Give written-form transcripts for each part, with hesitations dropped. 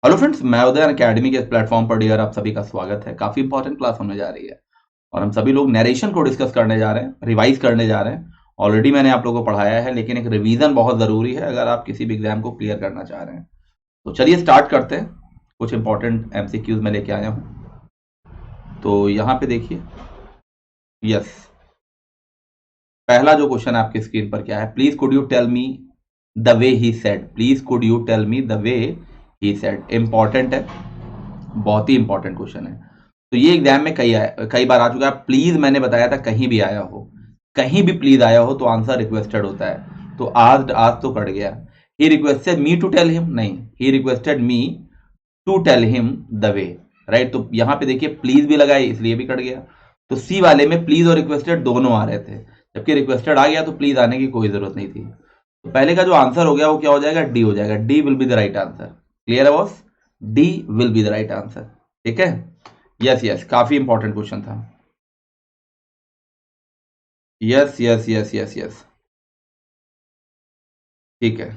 Hello friends, मैं उदय academy के इस प्लेटफॉर्म पर डियर आप सभी का स्वागत है। काफी इंपॉर्टेंट क्लास होने जा रही है और हम सभी लोग नरेशन को डिस्कस करने जा रहे हैं, रिवाइज करने जा रहे हैं। ऑलरेडी मैंने आप लोगों को पढ़ाया है, लेकिन एक रिवीजन बहुत जरूरी है अगर आप किसी भी एग्जाम को क्लियर करना चाह रहे हैं। तो चलिए स्टार्ट करते हैं। कुछ इंपॉर्टेंट एमसीक्यूज में लेके आया हूँ। तो यहाँ पे देखिए, यस, पहला जो क्वेश्चन आपकी स्क्रीन पर क्या है, please could you tell me the way he said. Please could you tell me the way he said. Important है, बहुत ही इंपॉर्टेंट क्वेश्चन है। तो ये एग्जाम में कई बार आ चुका है। प्लीज मैंने बताया था, कहीं भी आया हो, कहीं भी प्लीज आया हो तो आंसर रिक्वेस्टेड होता है। तो आज तो कट गया। He requested me to tell him, नहीं, he requested me to tell him the way. Right, तो यहां पे देखिए प्लीज भी लगाई, इसलिए भी कट गया। तो सी वाले में प्लीज और रिक्वेस्टेड दोनों आ रहे थे, जबकि रिक्वेस्टेड आ गया तो प्लीज आने की कोई जरूरत नहीं थी। तो पहले का जो आंसर हो गया वो क्या हो जाएगा, डी हो जाएगा। D will be the right answer. Clear है boss? D will be the right answer. ठीक है, यस यस, काफी इंपॉर्टेंट क्वेश्चन था। Yes yes yes yes yes, ठीक है।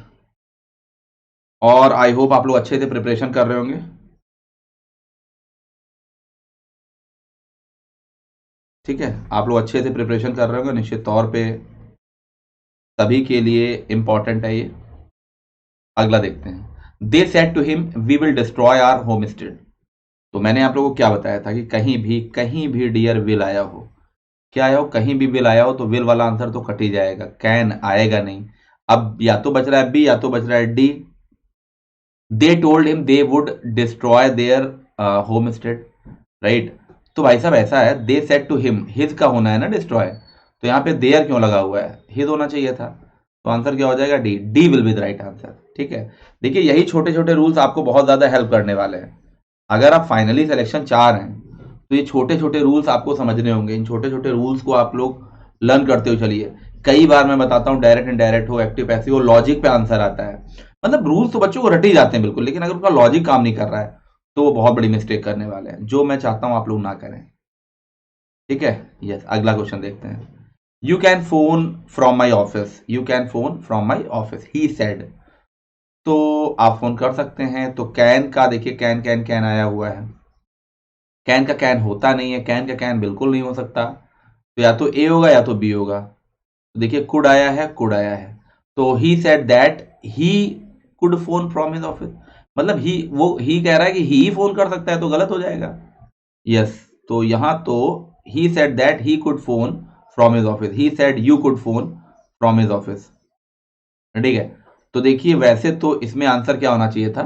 और आई होप आप लोग अच्छे से प्रिपरेशन कर रहे होंगे। ठीक है, आप लोग अच्छे से प्रिपरेशन कर रहे होंगे निश्चित तौर पे, सभी के लिए इंपॉर्टेंट है ये। अगला देखते हैं। They said to him we will destroy our home state. तो मैंने आप लोगों को क्या बताया था कि कहीं भी डियर विल आया हो, क्या आया हो, कहीं भी विल आया हो तो विल वाला आंसर तो कट ही जाएगा, कैन आएगा नहीं। अब या तो बच रहा है बी या तो बच रहा है D. They told him they would destroy their home state. Right, तो भाई साहब ऐसा है, they said to him, his का होना है ना डिस्ट्रॉय, तो यहाँ पे देयर क्यों लगा हुआ है, हिज होना चाहिए था। तो आंसर क्या हो जाएगा, D. D will be the right answer. ठीक है, देखिए यही छोटे छोटे रूल्स आपको बहुत ज्यादा हेल्प करने वाले हैं। अगर आप फाइनली सिलेक्शन चाह रहे हैं तो ये छोटे छोटे रूल्स आपको समझने होंगे। इन छोटे छोटे रूल्स को आप लोग लर्न करते हुए चलिए। कई बार मैं बताता हूँ, डायरेक्ट इनडायरेक्ट हो, एक्टिव पैसिव हो, लॉजिक पे आंसर आता है। मतलब रूल्स तो बच्चों को रट ही जाते हैं बिल्कुल, लेकिन अगर उनका लॉजिक काम नहीं कर रहा है तो वो बहुत बड़ी मिस्टेक करने वाले हैं, जो मैं चाहता हूं आप लोग ना करें। ठीक है, यस, अगला क्वेश्चन देखते हैं। You can phone from my office, you can phone from my office, he said. तो आप फोन कर सकते हैं। तो कैन का देखिए, कैन कैन कैन आया हुआ है। कैन का कैन होता नहीं है, कैन का कैन बिल्कुल नहीं हो सकता। तो या तो ए होगा या तो बी होगा। तो देखिए कुड आया है, कुड आया है। तो ही said that he could phone from his office, मतलब ही कह रहा है कि ही फोन कर सकता है, तो गलत हो जाएगा। यस, तो यहां तो ही said that he could phone from his office, he said you could phone from his office. ठीक है, तो देखिए वैसे तो इसमें आंसर क्या होना चाहिए था,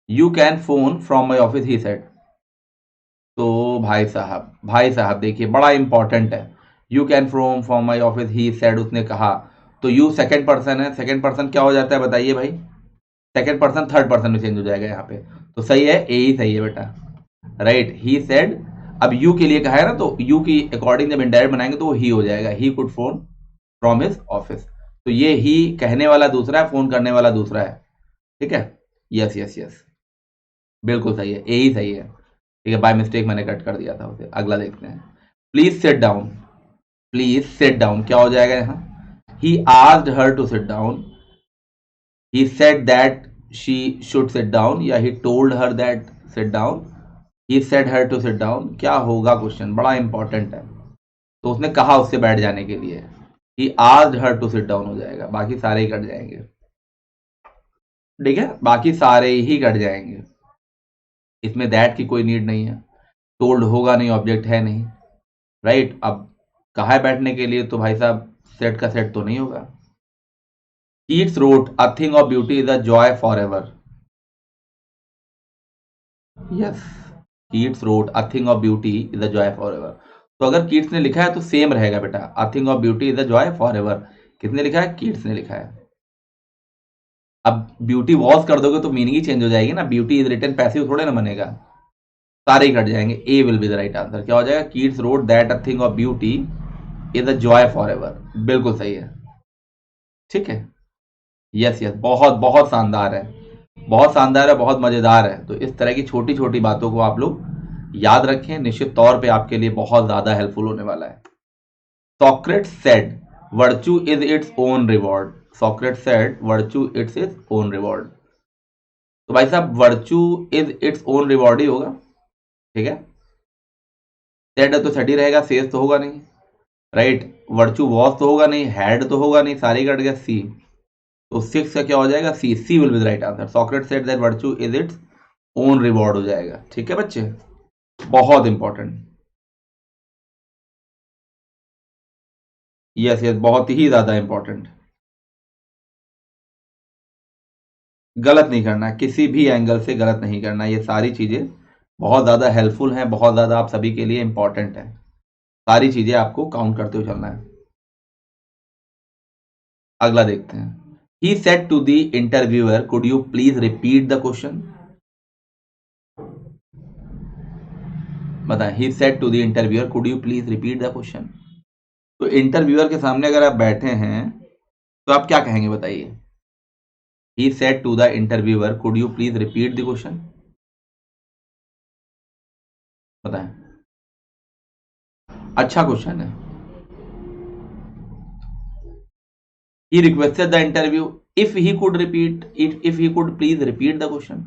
you can phone from my office, he said. तो भाई साहब देखिए बड़ा इंपॉर्टेंट है। You can from my office, he said उसने कहा। तो यू सेकंड पर्सन है, सेकंड पर्सन क्या हो जाता है बताइए भाई, सेकंड पर्सन थर्ड पर्सन में चेंज हो जाएगा यहाँ पे। तो सही है, ए ही सही है बेटा। Right, he said. अब यू के लिए कहा है ना, तो यू की अकॉर्डिंग जब इनडायरेक्ट बनाएंगे तो वो ही हो जाएगा, he could phone from his office. तो ये ही कहने वाला दूसरा है, फोन करने वाला दूसरा है। ठीक है, यस यस यस, बिल्कुल सही है, ए ही सही है। ठीक है, बाय मिस्टेक मैंने कट कर दिया था उसे। अगला देखते हैं। Please sit down, please sit down क्या हो जाएगा यहाँ, he asked her to sit down, he said that she should sit down, या he told her that sit down, he said her to sit down. क्या होगा question, बड़ा important है। तो उसने कहा उससे बैठ जाने के लिए, he asked her to sit down हो जाएगा, बाकी सारे ही कट जाएंगे। ठीक है, बाकी सारे ही कट जाएंगे, इसमें दैट की कोई नीड नहीं है। टोल्ड होगा नहीं, ऑब्जेक्ट है नहीं। राइट, अब कहा है बैठने के लिए, तो भाई साहब सेट का सेट तो नहीं होगा। Keats wrote a thing of beauty is a joy for ever. Yes, Keats wrote a thing of beauty is a joy for ever. तो अगर कीट्स ने लिखा है तो सेम रहेगा बेटा, अ thing of beauty is a joy for ever. किसने लिखा है, कीट्स ने लिखा है। अब ब्यूटी वॉज कर दोगे तो मीनिंग ही चेंज हो जाएगी ना, ब्यूटी इज रिटन पैसिव थोड़े ना बनेगा, सारे ही कट जाएंगे। A will be the right answer. क्या हो जाएगा, Keats wrote that a thing of beauty is a joy forever, बिल्कुल सही है। ठीक है, यस यस, बहुत बहुत शानदार है, बहुत शानदार है, बहुत मजेदार है। तो इस तरह की छोटी छोटी बातों को आप लोग याद रखें, निश्चित तौर पे आपके लिए बहुत ज्यादा हेल्पफुल होने वाला है। Socrates said, virtue is its own reward. Socrates said, virtue is its own reward. तो भाई साहब virtue is its own reward ही होगा, ठीक है। सेड तो सेड ही रहेगा, सेज तो होगा नहीं, राइट। वर्चू वॉज तो होगा नहीं, हैड तो होगा नहीं, सारी कट गया सी। तो 6 का क्या हो जाएगा, C. C will be the right answer. Socrates said that virtue is its own reward हो जाएगा, ठीक है बच्चे, बहुत इंपॉर्टेंट। यस यस, बहुत ही ज्यादा इंपॉर्टेंट। गलत नहीं करना, किसी भी एंगल से गलत नहीं करना, ये सारी चीजें बहुत ज्यादा हेल्पफुल हैं, बहुत ज्यादा आप सभी के लिए इंपॉर्टेंट है, सारी चीजें आपको काउंट करते हुए चलना है। अगला देखते हैं। He said to the interviewer, could you please repeat the question. बताएं, he said to the interviewer, could you please repeat the question. तो इंटरव्यूअर के सामने अगर आप बैठे हैं तो आप क्या कहेंगे, बताइए। He said to the interviewer, could you please repeat the question. बताएं, अच्छा क्वेश्चन है। He requested the interview if he could repeat it, if he could please repeat the question,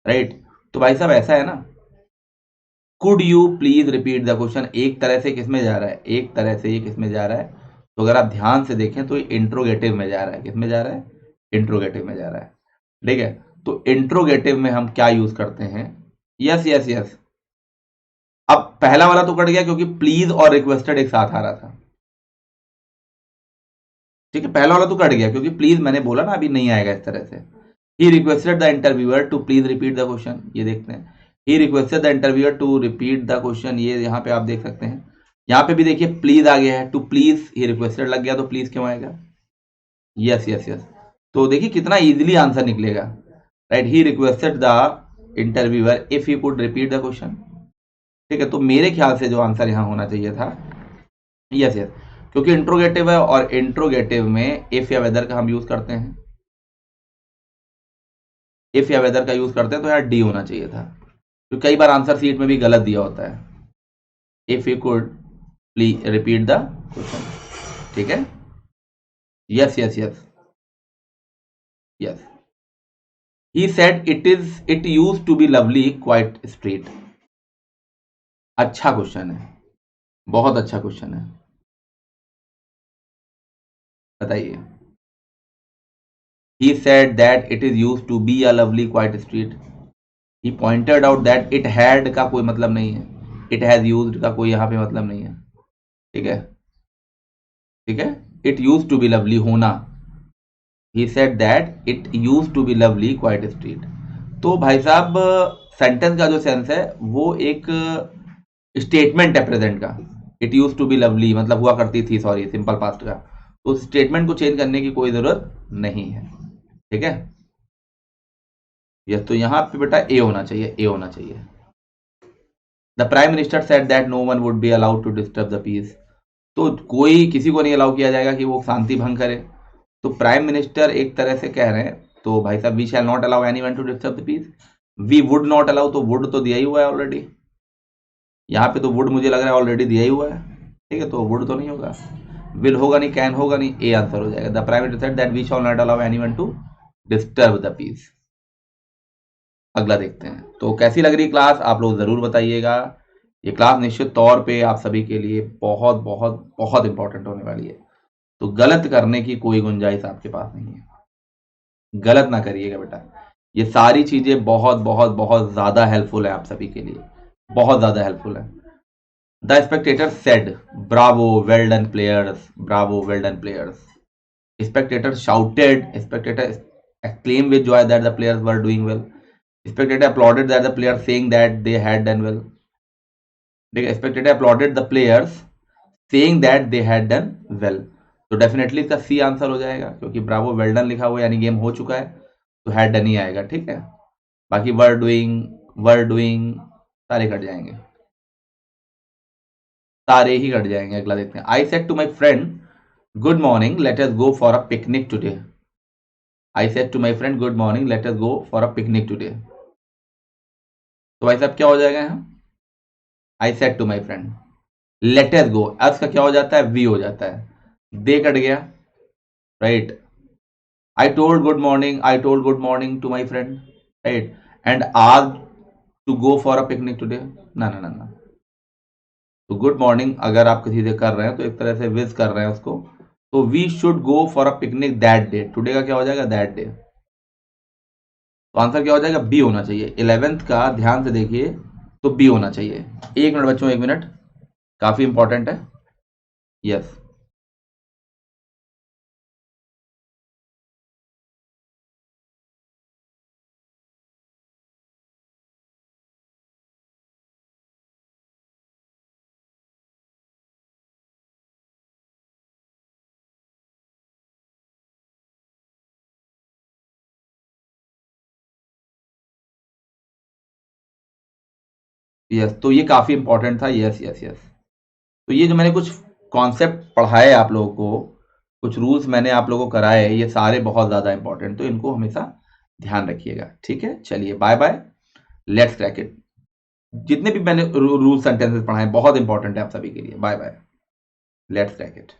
right। तो भाई साहब ऐसा है ना, could you please repeat the question एक तरह से किसमें जा रहा है, एक तरह से ये किसमें जा रहा है, तो अगर आप ध्यान से देखें तो ये इंट्रोगेटिव में जा रहा है, किसमें जा रहा है, इंट्रोगेटिव में जा रहा है, ठीक है। तो इंट्रोगेटिव में हम क्या यूज करते हैं, यस यस यस। अब पहला वाला तो कट गया क्योंकि प्लीज और रिक्वेस्टेड एक साथ आ रहा था, ठीक है। पहला वाला तो कट गया क्योंकि प्लीज मैंने बोला ना अभी नहीं आएगा इस तरह से। He requested the interviewer to please repeat the question, ये देखते हैं। He requested the interviewer to repeat the question, ये यहाँ पे आप देख सकते हैं। यहाँ पे भी देखिए प्लीज आ गया है, टू प्लीज ही रिक्वेस्टेड लग गया तो प्लीज क्यों आएगा, यस यस यस। तो देखिए कितना इजीली आंसर निकलेगा, right. He requested the interviewer if he could repeat the question, ठीक है। तो मेरे ख्याल से जो आंसर यहाँ होना चाहिए था, यस यस, क्योंकि इंट्रोगेटिव है और इंट्रोगेटिव में इफ या वेदर का हम यूज करते हैं, इफ या वेदर का यूज करते हैं, तो यार डी होना चाहिए था। तो कई बार आंसर सीट में भी गलत दिया होता है, if you could please repeat the question, ठीक है। Yes yes yes yes. He said it use to be lovely quite street, अच्छा क्वेश्चन है, बहुत अच्छा क्वेश्चन है, बताइए। He said that it is used to be a lovely quiet street. He pointed out that it had का कोई मतलब नहीं है, it has used का कोई यहाँ पे मतलब नहीं है, ठीक है, ठीक है। It used to be lovely होना, he said that it used to be lovely quiet street। तो भाई साहब सेंटेंस का जो सेंस है वो एक स्टेटमेंट है प्रेजेंट का। It use to be lovely मतलब हुआ करती थी, सॉरी सिंपल पास्ट का, तो स्टेटमेंट को चेंज करने की कोई जरूरत नहीं है, ठीक है। यस, तो यहां पे बेटा ए होना चाहिए, ए होना चाहिए। The prime minister said that no one would be allowed to disturb the peace, तो कोई किसी को नहीं अलाउ किया जाएगा कि वो शांति भंग करे। तो प्राइम मिनिस्टर एक तरह से कह रहे हैं, तो भाई साहब we shall not allow anyone to disturb the peace. We would not allow, तो वुड तो दिया ही हुआ है ऑलरेडी, यहाँ पे तो वुड मुझे लग रहा है ऑलरेडी दिया ही हुआ है, ठीक है, तो वुड तो नहीं होगा, विल होगा नहीं, कैन होगा नहीं, ए आंसर हो जाएगा। The prime minister said that we shall not allow anyone to disturb the peace. अगला देखते हैं। तो कैसी लग रही क्लास, आप लोग जरूर बताइएगा। ये क्लास निश्चित तौर पे आप सभी के लिए बहुत बहुत बहुत इंपॉर्टेंट होने वाली है, तो गलत करने की कोई गुंजाइश आपके पास नहीं है, गलत ना करिएगा बेटा। ये सारी चीजें बहुत बहुत बहुत ज्यादा हेल्पफुल है आप सभी के लिए, बहुत ज्यादा हेल्पफुल है। The Spectator said Bravo well done players, Bravo well done players. Spectator shouted, Spectator exclaimed with joy that the players were doing well. Spectator applauded that the players saying that they had done well. Spectator applauded the players saying that they had done well. तो definitely इसका C answer हो जाएगा, क्योंकि Bravo well done लिखा हुआ है यानी game हो चुका है, तो हैड डन ही आएगा, ठीक है। बाकी वर डूइंग सारे कट जाएंगे, सारे ही कट जाएंगे। अगला देखते हैं। I said to my friend good morning let us go for a picnic today. I said to my friend good morning let us go for a picnic today. तो भाई साहब क्या हो जाएगा यहाँ, I said to my friend let us go, us का क्या हो जाता है, वी हो जाता है, दे कट गया, right. I told good morning to my friend, right, and आज to go for a picnic today, ना ना ना ना। तो गुड मॉर्निंग अगर आप किसी से कर रहे हैं तो एक तरह से विज कर रहे हैं उसको, तो we should go for a picnic that day, today का क्या हो जाएगा, दैट डे। तो आंसर क्या हो जाएगा, बी होना चाहिए। 11th का ध्यान से देखिए, तो बी होना चाहिए। 1 मिनट बच्चों, 1 मिनट, काफी इंपॉर्टेंट है। यस, यस, तो ये काफी इंपॉर्टेंट था। Yes yes yes. तो ये जो मैंने कुछ कॉन्सेप्ट पढ़ाए आप लोगों को, कुछ रूल्स मैंने आप लोगों को कराए, ये सारे बहुत ज्यादा इंपॉर्टेंट, तो इनको हमेशा ध्यान रखिएगा। ठीक है, चलिए bye bye, let's crack it. जितने भी मैंने रूल सेंटेंसेस पढ़ाए बहुत इंपॉर्टेंट है आप सभी के लिए। Bye bye, let's crack it.